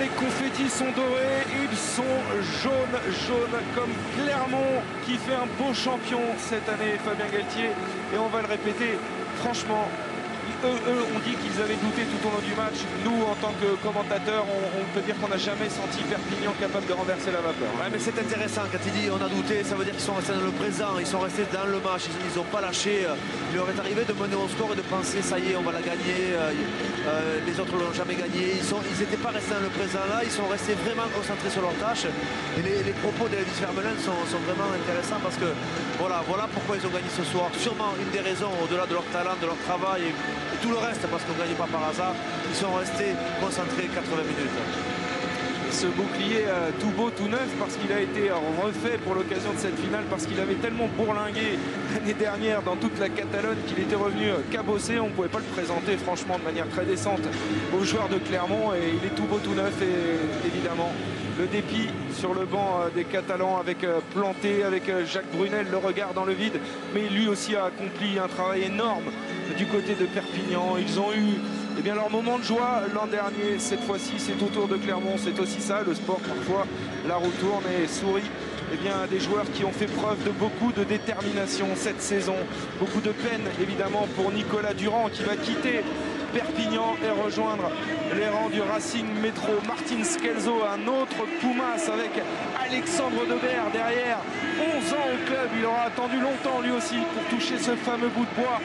les confettis sont dorés, ils sont jaunes comme Clermont qui fait un beau champion cette année, Fabien Galtier. Et on va le répéter, franchement, eux ont dit qu'ils avaient douté tout au long du match. Nous, en tant que commentateurs, on peut dire qu'on n'a jamais senti Perpignan capable de renverser la vapeur. Ouais, mais c'est intéressant, quand il dit on a douté, ça veut dire qu'ils sont restés dans le présent, ils sont restés dans le match, ils n'ont pas lâché. Il leur est arrivé de mener au score et de penser ça y est, on va la gagner. Les autres ne l'ont jamais gagné. Ils n'étaient pas restés dans le présent là, ils sont restés vraiment concentrés sur leur tâche. Et les propos d'Elvis Vermeulen sont vraiment intéressants parce que voilà pourquoi ils ont gagné ce soir. Sûrement une des raisons, au-delà de leur talent, de leur travail et tout le reste, parce qu'on ne gagne pas par hasard, ils sont restés concentrés 80 minutes. Ce bouclier tout beau, tout neuf, parce qu'il a été refait pour l'occasion de cette finale, parce qu'il avait tellement bourlingué l'année dernière dans toute la Catalogne qu'il était revenu cabossé. On ne pouvait pas le présenter franchement de manière très décente aux joueurs de Clermont, et il est tout beau, tout neuf. Et évidemment le dépit sur le banc des Catalans avec Planté, avec Jacques Brunel, le regard dans le vide, mais lui aussi a accompli un travail énorme du côté de Perpignan. Ils ont eu leur moment de joie l'an dernier. Cette fois-ci, c'est au tour de Clermont. C'est aussi ça, le sport, parfois. La roue tourne et sourit. Des joueurs qui ont fait preuve de beaucoup de détermination cette saison. Beaucoup de peine, évidemment, pour Nicolas Durand, qui va quitter Perpignan et rejoindre les rangs du Racing Métro. Martin Scelzo, un autre Pumas avec Alexandre Debert derrière. 11 ans au club. Il aura attendu longtemps, lui aussi, pour toucher ce fameux bout de bois.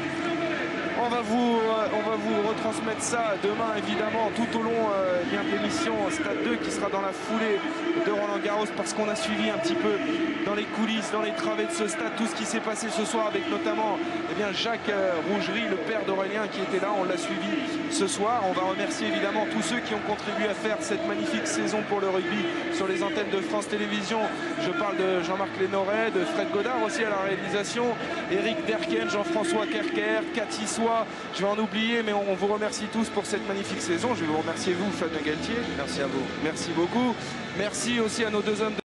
On va vous retransmettre ça demain, évidemment, tout au long de l'émission Stade 2 qui sera dans la foulée de Roland Garros, parce qu'on a suivi un petit peu dans les coulisses, dans les travées de ce stade, tout ce qui s'est passé ce soir avec notamment Jacques Rougerie, le père d'Aurélien, qui était là. On l'a suivi ce soir. On va remercier évidemment tous ceux qui ont contribué à faire cette magnifique saison pour le rugby sur les antennes de France Télévisions. Je parle de Jean-Marc Lénoret, de Fred Godard aussi à la réalisation, Eric Derken, Jean-François Kerker, Cathy Soie. Je vais en oublier, mais on vous remercie tous pour cette magnifique saison. Je vais vous remercier, vous, Fabien Galtier. Merci à vous. Merci beaucoup. Merci aussi à nos deux hommes